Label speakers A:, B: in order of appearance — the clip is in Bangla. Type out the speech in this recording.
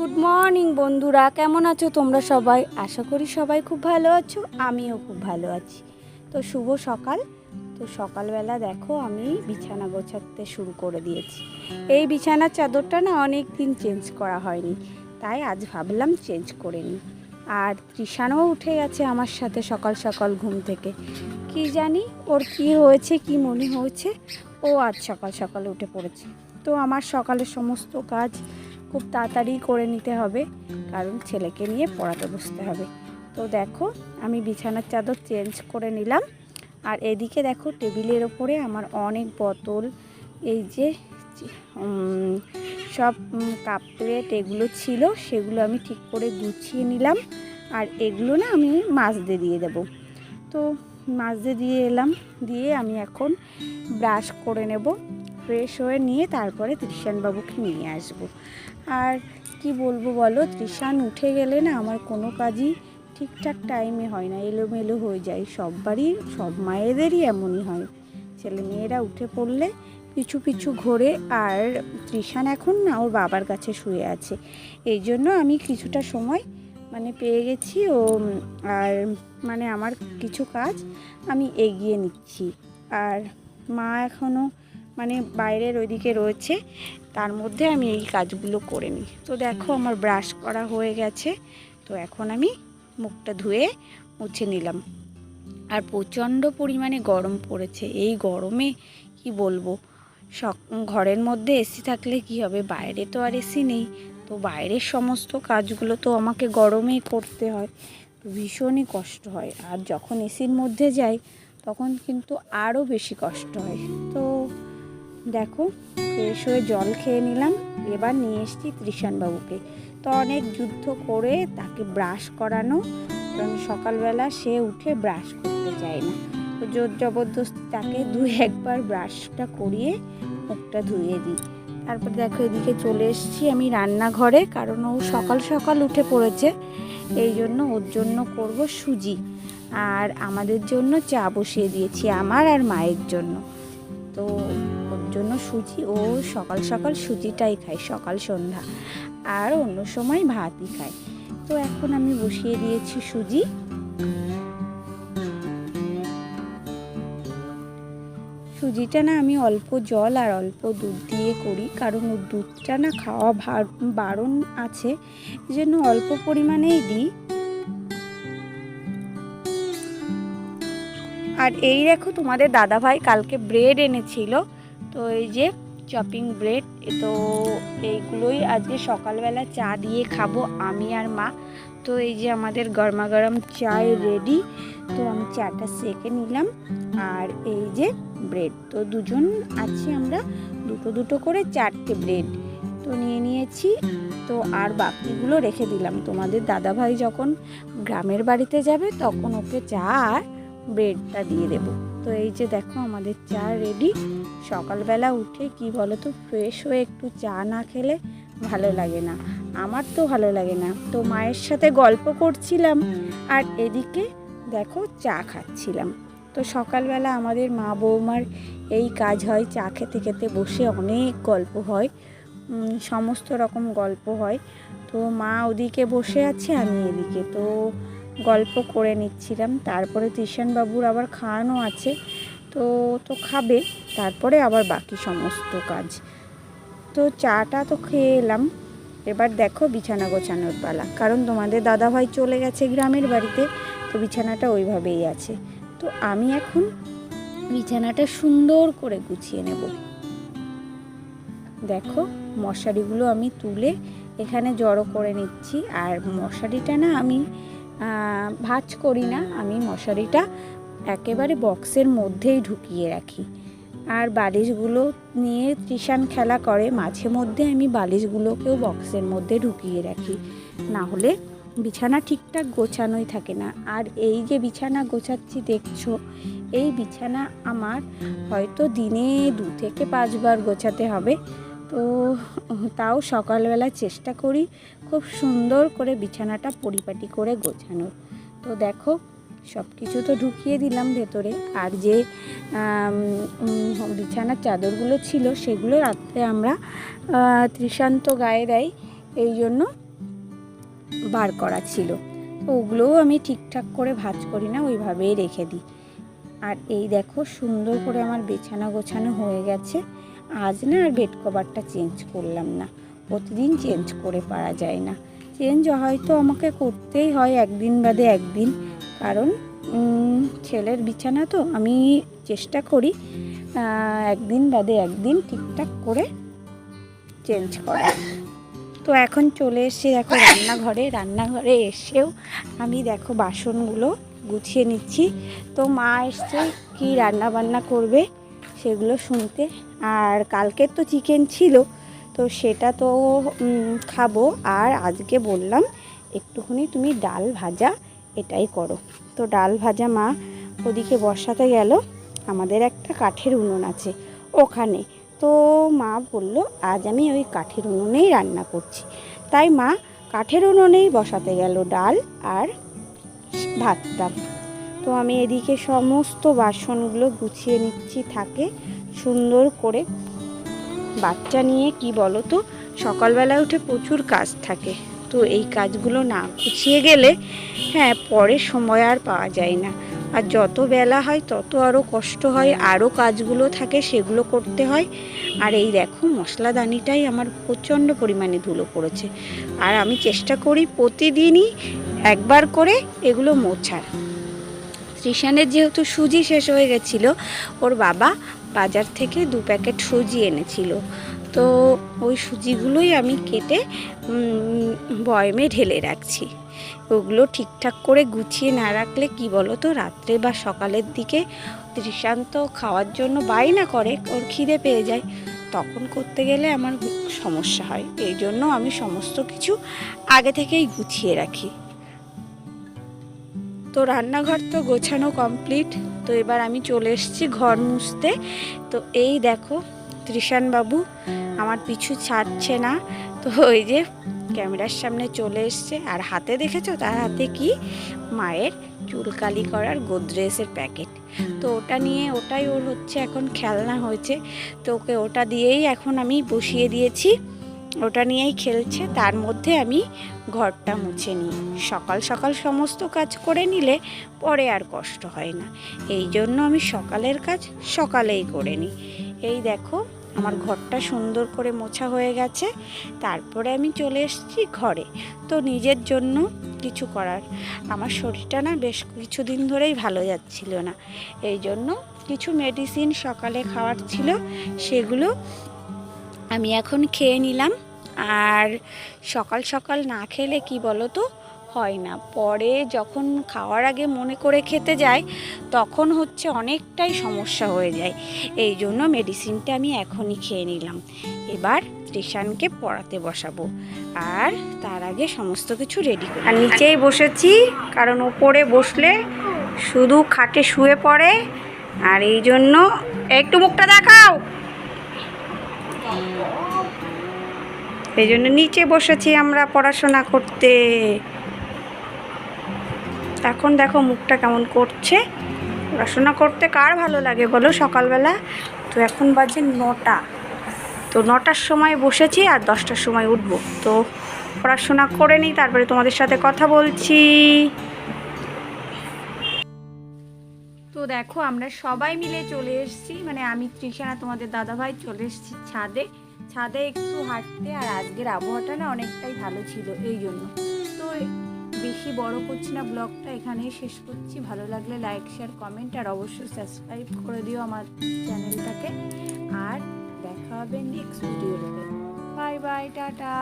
A: গুড মর্নিং বন্ধুরা, কেমন আছো তোমরা সবাই? আশা করি সবাই খুব ভালো আছো, আমিও খুব ভালো আছি। তো শুভ সকাল। তো সকালবেলা দেখো আমি বিছানা গোছাতে শুরু করে দিয়েছি। এই বিছানার চাদরটা না অনেক দিন চেঞ্জ করা হয়নি, তাই আজ ভাবলাম চেঞ্জ করে নিই। আর তৃষানও উঠে গেছে আমার সাথে সকাল সকাল ঘুম থেকে। কি জানি ওর কি হয়েছে, কি মনে হয়েছে, ও আজ সকাল সকাল উঠে পড়েছে। তো আমার সকালের সমস্ত কাজ খুব তাড়াতাড়ি করে নিতে হবে, কারণ ছেলেকে নিয়ে পড়াতে বসতে হবে। তো দেখো আমি বিছানার চাদর চেঞ্জ করে নিলাম। আর এদিকে দেখো টেবিলের ওপরে আমার অনেক বোতল, এই যে সব কাপ প্লেট এগুলো ছিল, সেগুলো আমি ঠিক করে গুছিয়ে নিলাম। আর এগুলো না আমি মাজতে দিয়ে দেবো। তো মাজতে দিয়ে এলাম, দিয়ে আমি এখন ব্রাশ করে নেব, ফ্রেশ হয়ে নিয়ে তারপরে তৃষানবাবুকে নিয়ে আসবো। আর কি বলবো বলো, তৃষান উঠে গেলে না আমার কোনো কাজই ঠিকঠাক টাইমে হয় না, এলোমেলো হয়ে যায়। সব বাড়ির সব মায়েদেরই এমনই হয়, ছেলে মেয়েরা উঠে পড়লে পিছু পিছু ঘোরে। আর তৃষান এখন না ওর বাবার কাছে শুয়ে আছে, এই জন্য আমি কিছুটা সময় পেয়ে গেছি। আর আমার কিছু কাজ আমি এগিয়ে নিচ্ছি। আর মা এখনও বাইরের ওইদিকে রয়েছে, তার মধ্যে আমি এই কাজগুলো করে নিই। তো দেখো আমার ব্রাশ করা হয়ে গেছে, তো এখন আমি মুখটা ধুয়ে মুছে নিলাম। আর প্রচণ্ড পরিমাণে গরম পড়েছে, এই গরমে কি বলবো, ঘরের মধ্যে এসি থাকলে কি হবে, বাইরে তো আর এসি নেই। তো বাইরের সমস্ত কাজগুলো তো আমাকে গরমেই করতে হয়, তো ভীষণই কষ্ট হয়। আর যখন এসির মধ্যে যাই তখন কিন্তু আরও বেশি কষ্ট হয়। তো দেখো ফ্রেশ হয়ে জল খেয়ে নিলাম, এবার নিয়ে এসেছি তৃষানবাবুকে। তো অনেক যুদ্ধ করে তাকে ব্রাশ করানো, কারণ সকালবেলা সে উঠে ব্রাশ করতে চায় না। তো জোর জবরদস্তি তাকে একবার ব্রাশটা করিয়ে মুখটা ধুয়ে দিই। তারপর দেখো এদিকে চলে এসেছি আমি রান্নাঘরে, কারণ ও সকাল সকাল উঠে পড়েছে, এই জন্য ওর জন্য করব সুজি। আর আমাদের জন্য চা বসিয়ে দিয়েছি, আমার আর মায়ের জন্য। তো ওর জন্য সুজি, ও সকাল সকাল সুজিটাই খায় সকাল সন্ধ্যা, আর অন্য সময় ভাতই খায়। তো এখন আমি বসিয়ে দিয়েছি সুজি। সুজিটা না আমি অল্প জল আর অল্প দুধ দিয়ে করি, কারণ ওর দুধটা না খাওয়া বারণ আছে, এই জন্য অল্প পরিমাণেই দিই। আর এই দেখো তোমাদের দাদাভাই কালকে ব্রেড এনেছিল, তো এই যে চপিং ব্রেড, তো এইগুলোই আজকে সকালবেলা চা দিয়ে খাবো আমি আর মা। তো এই যে আমাদের গরমা গরম চায় রেডি, তো আমি চাটা সেঁকে নিলাম। আর এই যে ব্রেড, তো দুজন আছি আমরা, দুটো দুটো করে 4টে ব্রেড তো নিয়ে নিয়েছি। তো আর বাকিগুলো রেখে দিলাম, তোমাদের দাদাভাই যখন গ্রামের বাড়িতে যাবে তখন ওকে চা আর ব্রেডটা দিয়ে দেব। তো এই যে দেখো আমাদের চা রেডি। সকালবেলা উঠে কি বলো তো, ফ্রেশ হয়ে একটু চা না খেলে ভালো লাগে না, আমার তো ভালো লাগে না। তো মায়ের সাথে গল্প করছিলাম আর এদিকে দেখো চা খাচ্ছিলাম। তো সকালবেলা আমাদের মা বৌমার এই কাজ হয়, চা খেতে খেতে বসে অনেক গল্প হয়, সমস্ত রকম গল্প হয়। তো মা ওদিকে বসে আছে, আমি এদিকে তো গল্প করে নিচ্ছিলাম। তারপরে তৃষানবাবুর আবার খাওয়ানো আছে, তো তো খাবে, তারপরে আবার বাকি সমস্ত কাজ। তো চাটা তো খেয়ে এলাম, এবার দেখো বিছানা গোছানোর পালা, কারণ তোমাদের দাদাভাই চলে গেছে গ্রামের বাড়িতে, তো বিছানাটা ওইভাবেই আছে। তো আমি এখন বিছানাটা সুন্দর করে গুছিয়ে নেব। দেখো মশারিগুলো আমি তুলে এখানে জড়ো করে নিচ্ছি। আর মশারিটা না আমি ভাঁজ করি না, আমি মশারিটা একেবারে বক্সের মধ্যেই ঢুকিয়ে রাখি। আর বালিশগুলো নিয়ে তৃষান খেলা করে, মাঝে মধ্যে আমি বালিশগুলোকেও বক্সের মধ্যে ঢুকিয়ে রাখি, না হলে বিছানা ঠিকঠাক গোছানোই থাকে না। আর এই যে বিছানা গোছাচ্ছি দেখছো, এই বিছানা আমার হয়তো দিনে 2 থেকে 5 বার গোছাতে হবে। তো তাও সকালবেলা চেষ্টা করি খুব সুন্দর করে বিছানাটা পরিপাটি করে গোছানোর। তো দেখো সব কিছু তো ঢুকিয়ে দিলাম ভেতরে। আর যে বিছানার চাদরগুলো ছিল সেগুলো রাত্রে আমরা তৃষান্ত গায়ে দেয়, এই জন্য বার করা ছিল, তো ওগুলোও আমি ঠিকঠাক করে ভাঁজ করি না, ওইভাবেই রেখে দিই। আর এই দেখো সুন্দর করে আমার বিছানা গোছানো হয়ে গেছে। আজ না আর বেড কভারটা চেঞ্জ করলাম না, প্রতিদিন চেঞ্জ করে পারা যায় না। চেঞ্জ হয়তো আমাকে করতেই হয় একদিন বাদে একদিন, কারণ ছেলের বিছানা তো আমি চেষ্টা করি একদিন বাদে একদিন ঠিকঠাক করে চেঞ্জ করা। তো এখন চলে এসে দেখো রান্নাঘরে এসেও আমি দেখো বাসনগুলো গুছিয়ে নিচ্ছি। তো মা এসছে কি রান্না বান্না করবে সেগুলো শুনতে। আর কালকের তো চিকেন ছিল, তো সেটা তো খাবো। আর আজকে বললাম একটুখানি তুমি ডাল ভাজা এটাই করো। তো ডাল ভাজা মা ওদিকে বসাতে গেল। আমাদের একটা কাঠের উনুন আছে ওখানে, তো মা বলল আজ আমি ওই কাঠের উনুনেই রান্না করছি। তাই মা কাঠের উনুনেই বসাতে গেল ডাল আর ভাতটা। তো আমি এদিকে সমস্ত বাসনগুলো গুছিয়ে নিচ্ছি থাকে সুন্দর করে। বাচ্চা নিয়ে কি বলো তো, সকালবেলায় উঠে প্রচুর কাজ থাকে, তো এই কাজগুলো না গুছিয়ে গেলে পরে সময় আর পাওয়া যায় না। আর যত বেলা হয় তত আরও কষ্ট হয়, আরও কাজগুলো থাকে সেগুলো করতে হয়। আর এই দেখো মশলাদানিটাই আমার প্রচণ্ড পরিমাণে ধুলো পড়েছে, আর আমি চেষ্টা করি প্রতিদিনই একবার করে এগুলো মোছার। ত্রিশানের যেহেতু সুজি শেষ হয়ে গেছিলো, ওর বাবা বাজার থেকে 2 প্যাকেট সুজি এনেছিল, তো ওই সুজিগুলোই আমি কেটে বয়মে ঢেলে রাখছি। ওগুলো ঠিকঠাক করে গুছিয়ে না রাখলে কি বলো তো, রাত্রে বা সকালের দিকে তৃষান্ত খাওয়ার জন্য বায়না করে, ওর খিদে পেয়ে যায়, তখন করতে গেলে আমার সমস্যা হয়। এই জন্য আমি সমস্ত কিছু আগে থেকেই গুছিয়ে রাখি। তো রান্নাঘর তো গোছানো কমপ্লিট। তো এবার আমি চলে এসেছি ঘর মুছতে। তো এই দেখো তৃষান বাবু আমার পিছু ছাড়ছে না, তো ওই যে ক্যামেরার সামনে চলে এসছে। আর হাতে দেখেছো তার হাতে কি, মায়ের চুলকালি করার গোদরেজের প্যাকেট। তো ওটা নিয়ে ওটাই ওর হচ্ছে এখন খেলনা হয়েছে, তো ওকে ওটা দিয়েই এখন আমি বসিয়ে দিয়েছি, ওটা নিয়েই খেলছে। তার মধ্যে আমি ঘরটা মুছে নিই। সকাল সকাল সমস্ত কাজ করে নিলে পরে আর কষ্ট হয় না, এই জন্য আমি সকালের কাজ সকালেই করে নিই। এই দেখো আমার ঘরটা সুন্দর করে মোছা হয়ে গেছে। তারপরে আমি চলে এসেছি ঘরে। তো নিজের জন্য কিছু করার, আমার শরীরটা না বেশ কিছুদিন ধরেই ভালো যাচ্ছিল না, এই জন্য কিছু মেডিসিন সকালে খাওয়ার ছিল, সেগুলো আমি এখন খেয়ে নিলাম। আর সকাল সকাল না খেলে কি বলো তো হয় না, পরে যখন খাওয়ার আগে মনে করে খেতে যাই তখন হচ্ছে অনেকটাই সমস্যা হয়ে যায়। এই জন্য মেডিসিনটা আমি এখনই খেয়ে নিলাম। এবার তৃষানকে পড়াতে বসাবো, আর তার আগে সমস্ত কিছু রেডি করি। আর নিচেই বসেছি, কারণ ওপরে বসলে শুধু খাটে শুয়ে পড়ে, আর এই জন্য একটু মুখটা দেখাও, এই জন্য নিচে বসেছি আমরা পড়াশোনা করতে। এখন দেখো মুখটা কেমন করছে। পড়াশোনা করতে কার ভালো লাগে বলো সকালবেলা? তো এখন বাজে 9টা, তো 9টার সময় বসেছি আর 10টার সময় উঠবো। তো পড়াশোনা করে নিই, তারপরে তোমাদের সাথে কথা বলছি। তো দেখো আমরা সবাই মিলে চলে এসেছি, মানে আমি তৃষানা তোমাদের দাদাভাই চলে এসেছি ছাদে একটু হাঁটতে। আর আজকের আবহাওয়াটা না অনেকটাই ভালো ছিল, এই জন্য। তো বেশি বড় করছি না, ব্লগটা এখানেই শেষ করছি। ভালো লাগলে লাইক, শেয়ার, কমেন্ট আর অবশ্যই সাবস্ক্রাইব করে দিও আমার চ্যানেলটাকে। আর দেখা হবে নেক্সট ভিডিওতে। Bye bye, tata.